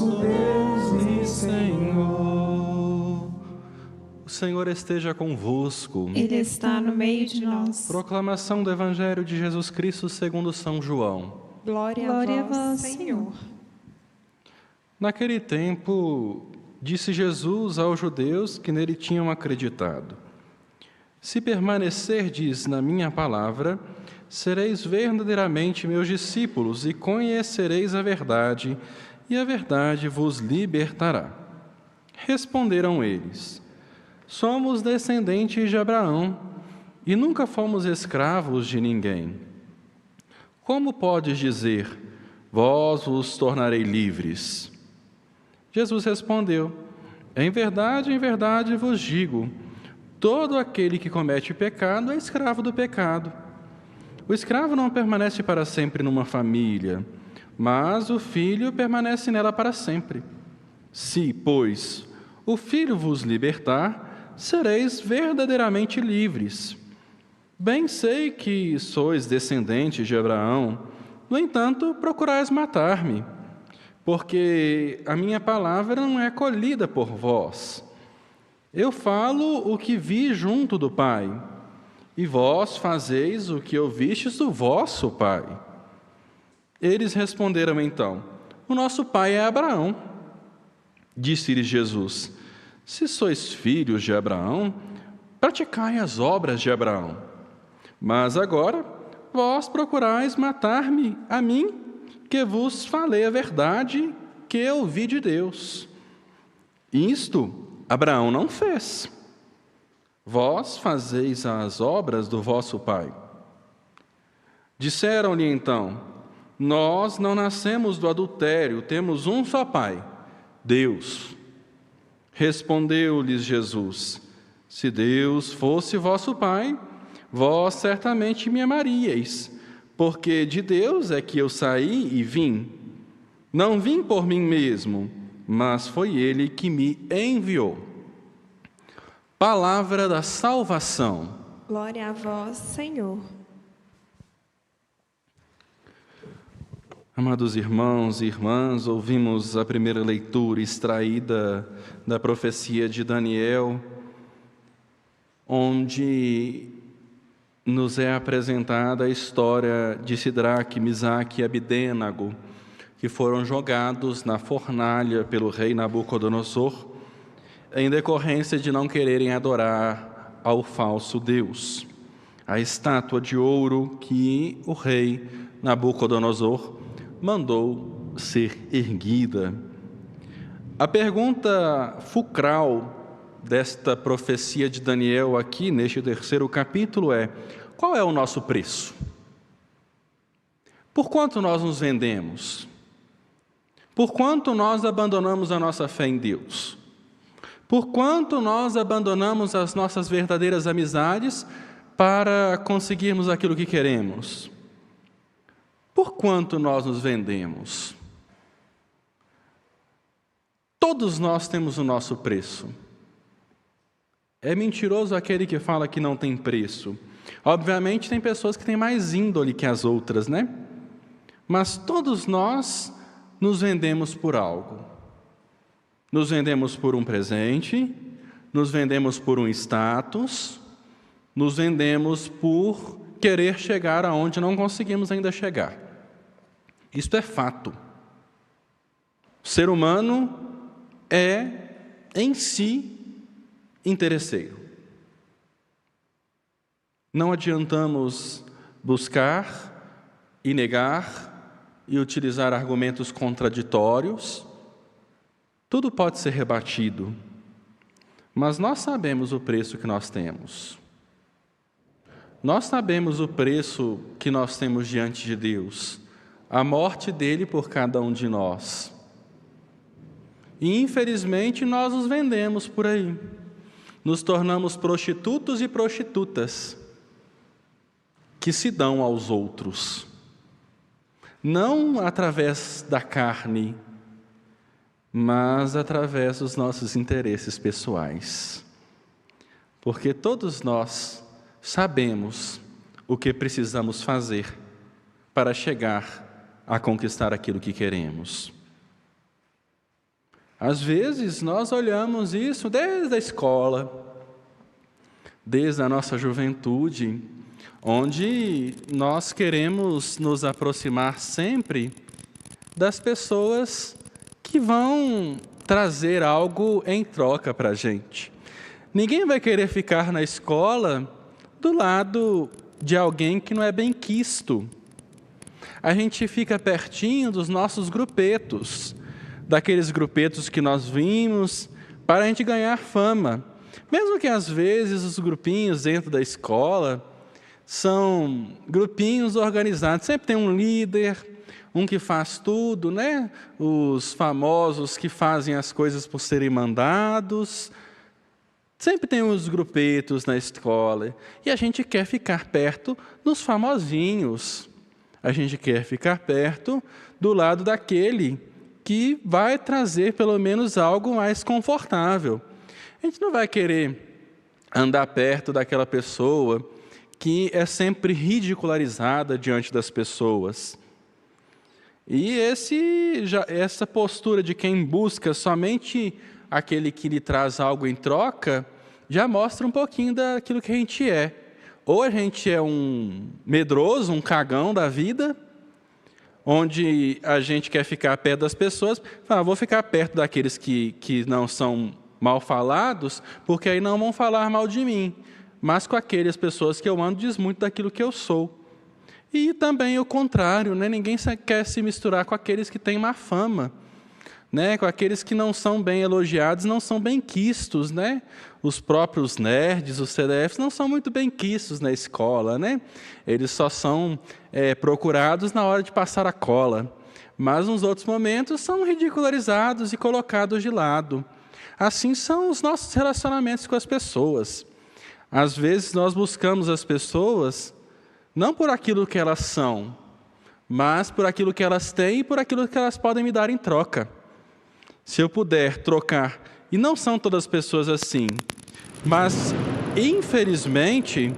nosso Deus e Senhor. O Senhor esteja convosco. Ele está no meio de nós. Proclamação do Evangelho de Jesus Cristo segundo São João. Glória a vós, Senhor. Naquele tempo, disse Jesus aos judeus que nele tinham acreditado: Se permanecerdes na minha palavra, sereis verdadeiramente meus discípulos e conhecereis a verdade, e a verdade vos libertará. Responderam eles: Somos descendentes de Abraão e nunca fomos escravos de ninguém. Como podes dizer, vós vos tornarei livres? Jesus respondeu: em verdade vos digo, todo aquele que comete pecado é escravo do pecado. O escravo não permanece para sempre numa família, mas o filho permanece nela para sempre. Se, pois, o filho vos libertar, sereis verdadeiramente livres. Bem sei que sois descendentes de Abraão, no entanto, procurais matar-me, porque a minha palavra não é acolhida por vós. Eu falo o que vi junto do Pai, e vós fazeis o que ouvistes do vosso pai. Eles responderam então: o nosso pai é Abraão. Disse-lhes Jesus: se sois filhos de Abraão, praticai as obras de Abraão. Mas agora vós procurais matar-me, a mim, que vos falei a verdade que ouvi de Deus. Isto Abraão não fez. Vós fazeis as obras do vosso pai. Disseram-lhe então: nós não nascemos do adultério, temos um só pai, Deus. Respondeu-lhes Jesus: se Deus fosse vosso pai, vós certamente me amaríeis, porque de Deus é que eu saí e vim. Não vim por mim mesmo, mas foi Ele que me enviou. Palavra da salvação. Glória a vós, Senhor. Amados irmãos e irmãs, ouvimos a primeira leitura extraída da profecia de Daniel, onde nos é apresentada a história de Sidraque, Misaque e Abdênago, que foram jogados na fornalha pelo rei Nabucodonosor, em decorrência de não quererem adorar ao falso Deus, a estátua de ouro que o rei Nabucodonosor mandou ser erguida. A pergunta fulcral desta profecia de Daniel aqui, neste terceiro capítulo, é: qual é o nosso preço? Por quanto nós nos vendemos? Por quanto nós abandonamos a nossa fé em Deus? Por quanto nós abandonamos as nossas verdadeiras amizades para conseguirmos aquilo que queremos? Por quanto nós nos vendemos? Todos nós temos o nosso preço. É mentiroso aquele que fala que não tem preço. Obviamente tem pessoas que têm mais índole que as outras, né? Mas todos nós nos vendemos por algo. Nos vendemos por um presente, nos vendemos por um status, nos vendemos por querer chegar aonde não conseguimos ainda chegar. Isto é fato. O ser humano é, em si, interesseiro. Não adiantamos buscar e negar e utilizar argumentos contraditórios. Tudo pode ser rebatido, mas nós sabemos o preço que nós temos. Nós sabemos o preço que nós temos diante de Deus, a morte dele por cada um de nós. E infelizmente nós nos vendemos por aí, nos tornamos prostitutos e prostitutas que se dão aos outros, não através da carne, mas através dos nossos interesses pessoais. Porque todos nós sabemos o que precisamos fazer para chegar a conquistar aquilo que queremos. Às vezes nós olhamos isso desde a escola, desde a nossa juventude, onde nós queremos nos aproximar sempre das pessoas que vão trazer algo em troca para a gente. Ninguém vai querer ficar na escola do lado de alguém que não é bem quisto. A gente fica pertinho dos nossos grupetos, daqueles grupetos que nós vimos, para a gente ganhar fama. Mesmo que às vezes os grupinhos dentro da escola são grupinhos organizados, sempre tem um líder, um que faz tudo, né? Os famosos que fazem as coisas por serem mandados. Sempre tem uns grupetos na escola. E a gente quer ficar perto dos famosinhos. A gente quer ficar perto do lado daquele que vai trazer pelo menos algo mais confortável. A gente não vai querer andar perto daquela pessoa que é sempre ridicularizada diante das pessoas. E essa postura de quem busca somente aquele que lhe traz algo em troca, já mostra um pouquinho daquilo que a gente é. Ou a gente é um medroso, um cagão da vida, onde a gente quer ficar perto das pessoas, vou ficar perto daqueles que não são mal falados, porque aí não vão falar mal de mim. Mas com aquelas pessoas que eu ando, diz muito daquilo que eu sou. E também o contrário, né? Ninguém quer se misturar com aqueles que têm má fama, né? Com aqueles que não são bem elogiados, não são bem quistos, né? Os próprios nerds, os CDFs, não são muito bem quistos na escola, né? Eles só são procurados na hora de passar a cola. Mas nos outros momentos são ridicularizados e colocados de lado. Assim são os nossos relacionamentos com as pessoas. Às vezes nós buscamos as pessoas não por aquilo que elas são, mas por aquilo que elas têm e por aquilo que elas podem me dar em troca. Se eu puder trocar, e não são todas as pessoas assim, mas infelizmente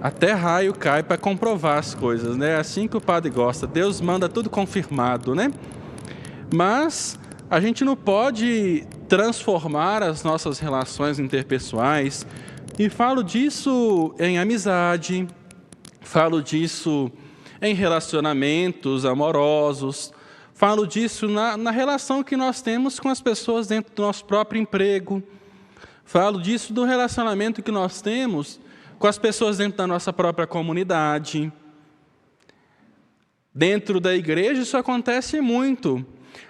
até raio cai para comprovar as coisas, né? É assim que o padre gosta, Deus manda tudo confirmado, né? Mas a gente não pode transformar as nossas relações interpessoais, e falo disso em amizade, falo disso em relacionamentos amorosos, falo disso na relação que nós temos com as pessoas dentro do nosso próprio emprego, falo disso do relacionamento que nós temos com as pessoas dentro da nossa própria comunidade. Dentro da igreja isso acontece muito.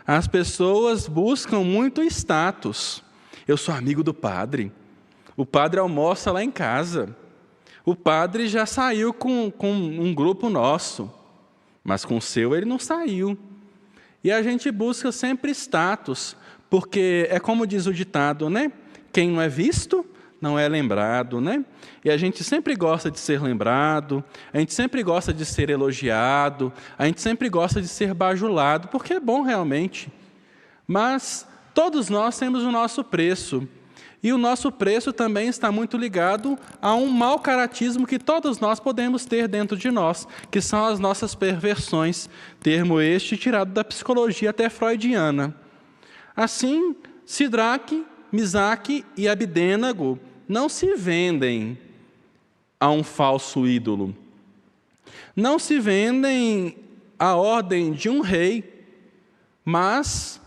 As pessoas buscam muito status. Eu sou amigo do padre. O padre almoça lá em casa. O padre já saiu com um grupo nosso, mas com o seu ele não saiu. E a gente busca sempre status, porque é como diz o ditado, né? Quem não é visto, não é lembrado, né? E a gente sempre gosta de ser lembrado, a gente sempre gosta de ser elogiado, a gente sempre gosta de ser bajulado, porque é bom realmente. Mas todos nós temos o nosso preço. E o nosso preço também está muito ligado a um mau caratismo que todos nós podemos ter dentro de nós, que são as nossas perversões, termo este tirado da psicologia até freudiana. Assim, Sidraque, Misaque e Abdênego não se vendem a um falso ídolo. Não se vendem à ordem de um rei, mas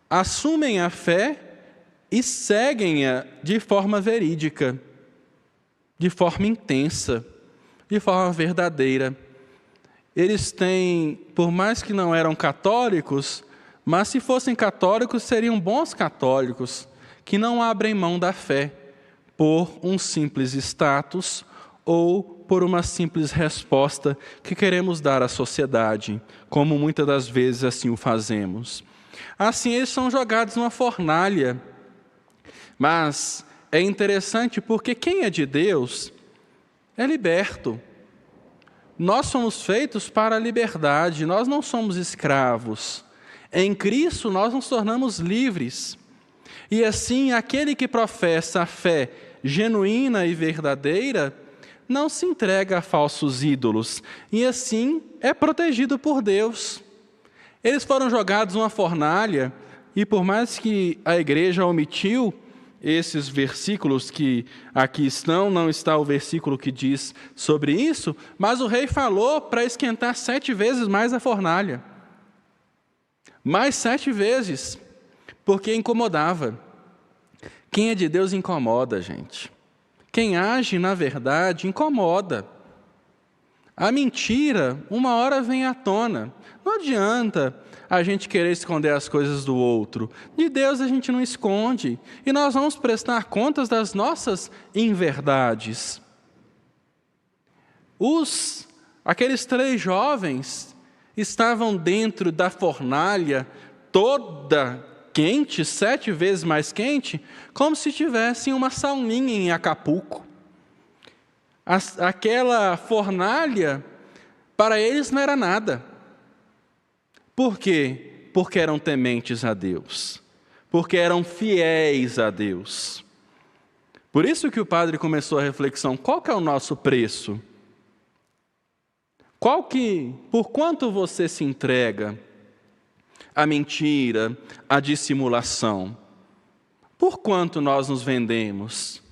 assumem a fé e seguem-a de forma verídica, de forma intensa, de forma verdadeira. Eles têm, por mais que não eram católicos, mas se fossem católicos, seriam bons católicos, que não abrem mão da fé por um simples status ou por uma simples resposta que queremos dar à sociedade, como muitas das vezes assim o fazemos. Assim, eles são jogados numa fornalha. Mas é interessante porque quem é de Deus é liberto. Nós somos feitos para a liberdade, nós não somos escravos. Em Cristo nós nos tornamos livres. E assim, aquele que professa a fé genuína e verdadeira não se entrega a falsos ídolos. E assim é protegido por Deus. Eles foram jogados numa fornalha e por mais que a igreja omitiu esses versículos que aqui estão, não está o versículo que diz sobre isso, mas o rei falou para esquentar 7 vezes mais a fornalha. Mais 7 vezes, porque incomodava. Quem é de Deus incomoda, gente. Quem age na verdade incomoda. A mentira, uma hora vem à tona. Não adianta a gente querer esconder as coisas do outro. De Deus a gente não esconde. E nós vamos prestar contas das nossas inverdades. Aqueles 3 jovens estavam dentro da fornalha, toda quente, 7 vezes mais quente, como se tivessem uma sauninha em Acapulco. Aquela fornalha, para eles não era nada. Por quê? Porque eram tementes a Deus. Porque eram fiéis a Deus. Por isso que o padre começou a reflexão: qual que é o nosso preço? Por quanto você se entrega à mentira, à dissimulação? Por quanto nós nos vendemos?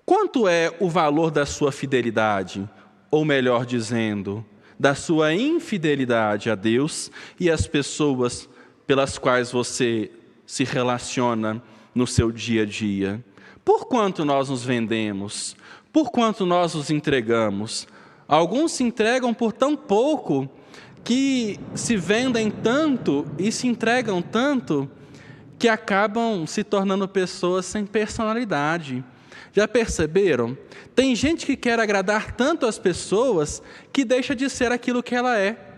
Quanto é o valor da sua fidelidade? Ou melhor dizendo, da sua infidelidade a Deus e às pessoas pelas quais você se relaciona no seu dia a dia? Por quanto nós nos vendemos? Por quanto nós nos entregamos? Alguns se entregam por tão pouco que se vendem tanto e se entregam tanto que acabam se tornando pessoas sem personalidade. Já perceberam? Tem gente que quer agradar tanto as pessoas que deixa de ser aquilo que ela é.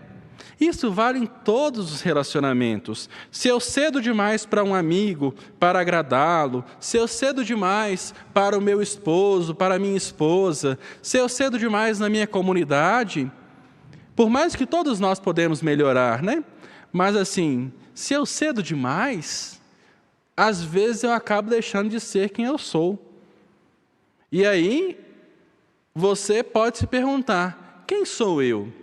Isso vale em todos os relacionamentos. Se eu cedo demais para um amigo para agradá-lo, se eu cedo demais para o meu esposo, para a minha esposa, se eu cedo demais na minha comunidade, por mais que todos nós podemos melhorar, né? Mas assim, se eu cedo demais, às vezes eu acabo deixando de ser quem eu sou. E aí, você pode se perguntar: quem sou eu?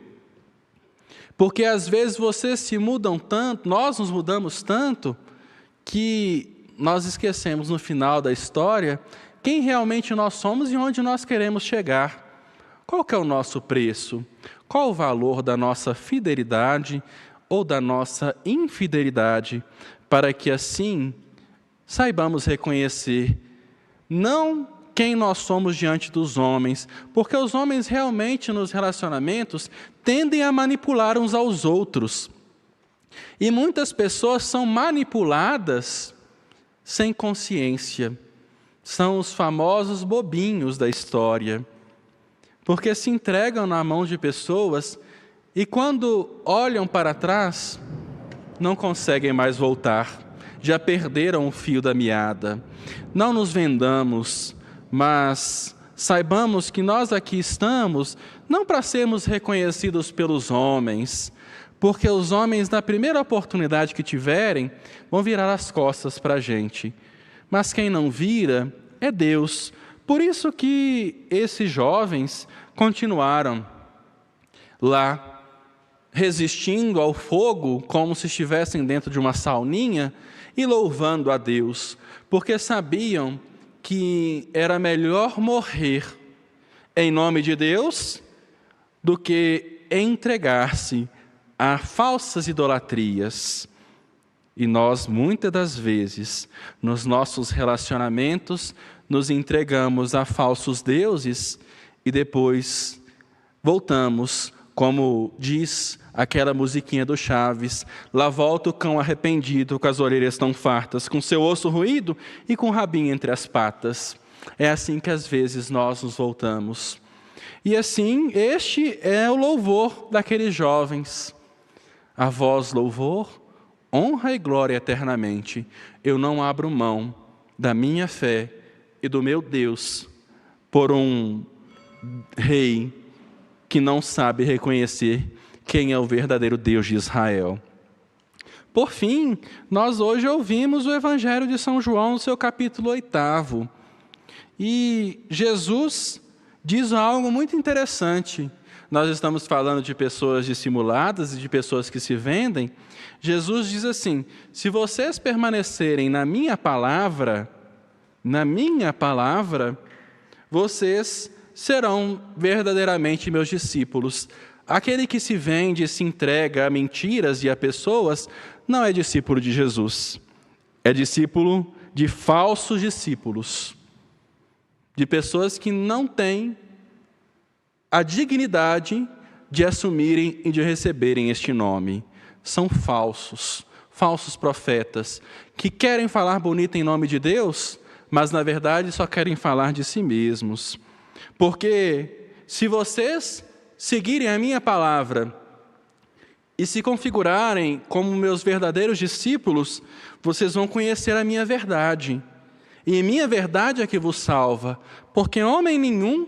Porque às vezes vocês se mudam tanto, nós nos mudamos tanto, que nós esquecemos no final da história quem realmente nós somos e onde nós queremos chegar. Qual que é o nosso preço? Qual o valor da nossa fidelidade ou da nossa infidelidade, para que assim saibamos reconhecer não quem nós somos diante dos homens, porque os homens realmente nos relacionamentos tendem a manipular uns aos outros. E muitas pessoas são manipuladas sem consciência. São os famosos bobinhos da história, porque se entregam na mão de pessoas e quando olham para trás, não conseguem mais voltar. Já perderam o fio da meada. Não nos vendamos, mas saibamos que nós aqui estamos não para sermos reconhecidos pelos homens, porque os homens, na primeira oportunidade que tiverem, vão virar as costas para a gente. Mas quem não vira é Deus. Por isso que esses jovens continuaram lá, resistindo ao fogo, como se estivessem dentro de uma sauninha, e louvando a Deus, porque sabiam que era melhor morrer em nome de Deus do que entregar-se a falsas idolatrias. E nós, muitas das vezes, nos nossos relacionamentos, nos entregamos a falsos deuses e depois voltamos, como diz aquela musiquinha do Chaves: lá volta o cão arrependido, com as orelhas tão fartas, com seu osso roído e com o rabinho entre as patas. É assim que às vezes nós nos voltamos. E assim, este é o louvor daqueles jovens. A vós louvor, honra e glória eternamente. Eu não abro mão da minha fé e do meu Deus por um rei que não sabe reconhecer quem é o verdadeiro Deus de Israel. Por fim, nós hoje ouvimos o Evangelho de São João, no seu capítulo 8. E Jesus diz algo muito interessante nós estamos falando de pessoas dissimuladas e de pessoas que se vendem, Jesus diz assim: se vocês permanecerem na minha palavra, vocês serão verdadeiramente meus discípulos. Aquele que se vende e se entrega a mentiras e a pessoas não é discípulo de Jesus. É discípulo de falsos discípulos, de pessoas que não têm a dignidade de assumirem e de receberem este nome. São falsos profetas, que querem falar bonito em nome de Deus, mas na verdade só querem falar de si mesmos. Porque se vocês seguirem a minha palavra e se configurarem como meus verdadeiros discípulos, vocês vão conhecer a minha verdade. E minha verdade é que vos salva, porque homem nenhum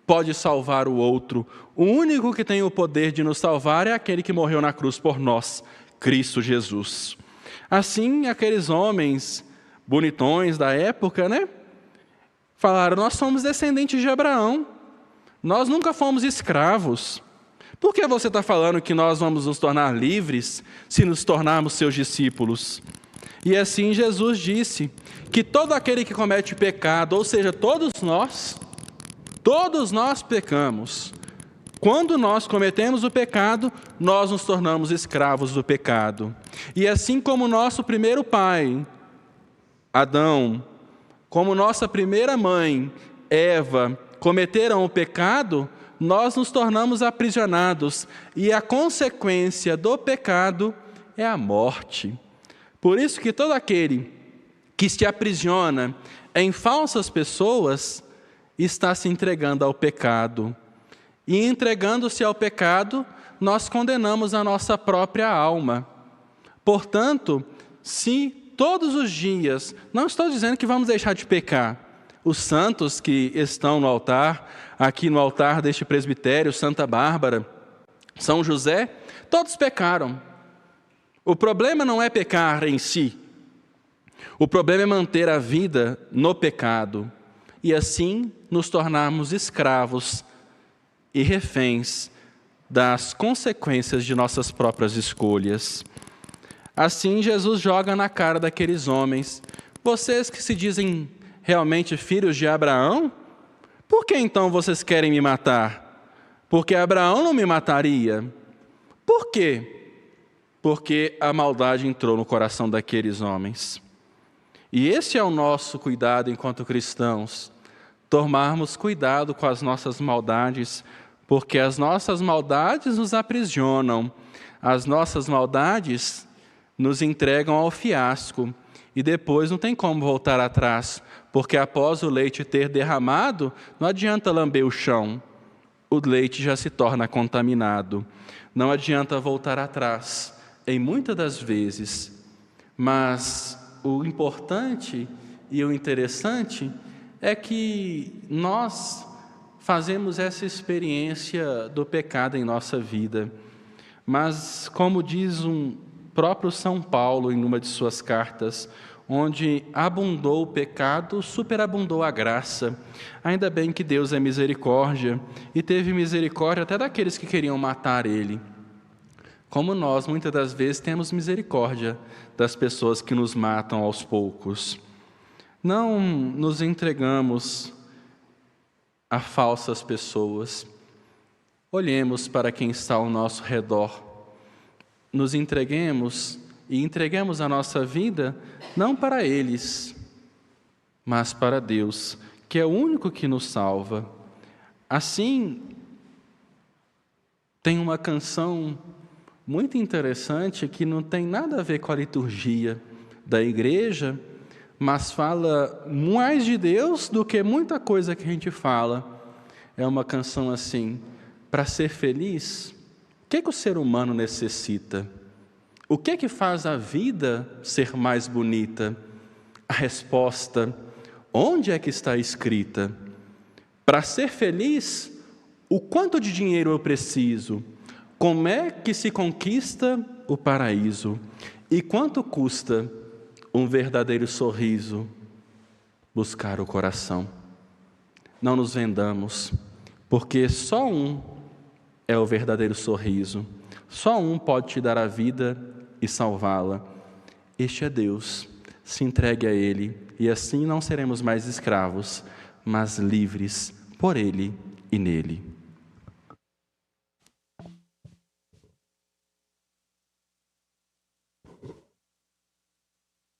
pode salvar o outro. O único que tem o poder de nos salvar é aquele que morreu na cruz por nós, Cristo Jesus. Assim, aqueles homens bonitões da época, falaram: nós somos descendentes de Abraão, nós nunca fomos escravos. Por que você está falando que nós vamos nos tornar livres se nos tornarmos seus discípulos? E assim Jesus disse que todo aquele que comete pecado, ou seja, todos nós pecamos. Quando nós cometemos o pecado, nós nos tornamos escravos do pecado. E assim como nosso primeiro pai, Adão, como nossa primeira mãe, Eva, cometeram o pecado, nós nos tornamos aprisionados, e a consequência do pecado é a morte. Por isso que todo aquele que se aprisiona em falsas pessoas está se entregando ao pecado. E entregando-se ao pecado, nós condenamos a nossa própria alma. Portanto, se todos os dias, não estou dizendo que vamos deixar de pecar. Os santos que estão no altar, aqui no altar deste presbitério, Santa Bárbara, São José, todos pecaram. O problema não é pecar em si. O problema é manter a vida no pecado e assim nos tornarmos escravos e reféns das consequências de nossas próprias escolhas. Assim, Jesus joga na cara daqueles homens: vocês que se dizem realmente filhos de Abraão, por que então vocês querem me matar? Porque Abraão não me mataria. Por quê? Porque a maldade entrou no coração daqueles homens. E esse é o nosso cuidado enquanto cristãos, tomarmos cuidado com as nossas maldades, porque as nossas maldades nos aprisionam, as nossas maldades nos entregam ao fiasco, e depois não tem como voltar atrás, porque após o leite ter derramado, não adianta lamber o chão, o leite já se torna contaminado. Não adianta voltar atrás, em muitas das vezes, mas o importante e o interessante é que nós fazemos essa experiência do pecado em nossa vida. Mas, como diz um próprio São Paulo em uma de suas cartas, onde abundou o pecado, superabundou a graça. Ainda bem que Deus é misericórdia, e teve misericórdia até daqueles que queriam matar Ele. Como nós, muitas das vezes, temos misericórdia das pessoas que nos matam aos poucos. Não nos entregamos a falsas pessoas. Olhemos para quem está ao nosso redor. Nos entreguemos e entreguemos a nossa vida não para eles, mas para Deus, que é o único que nos salva. Assim, tem uma canção muito interessante que não tem nada a ver com a liturgia da igreja, mas fala mais de Deus do que muita coisa que a gente fala. É uma canção assim: para ser feliz, o que o ser humano necessita? O que faz a vida ser mais bonita? A resposta: onde é que está escrita? Para ser feliz, o quanto de dinheiro eu preciso? Como é que se conquista o paraíso? E quanto custa um verdadeiro sorriso? Buscar o coração. Não nos vendamos, porque só um é o verdadeiro sorriso. Só um pode te dar a vida e salvá-la. Este é Deus. Se entregue a Ele, e assim não seremos mais escravos, mas livres por Ele e nele.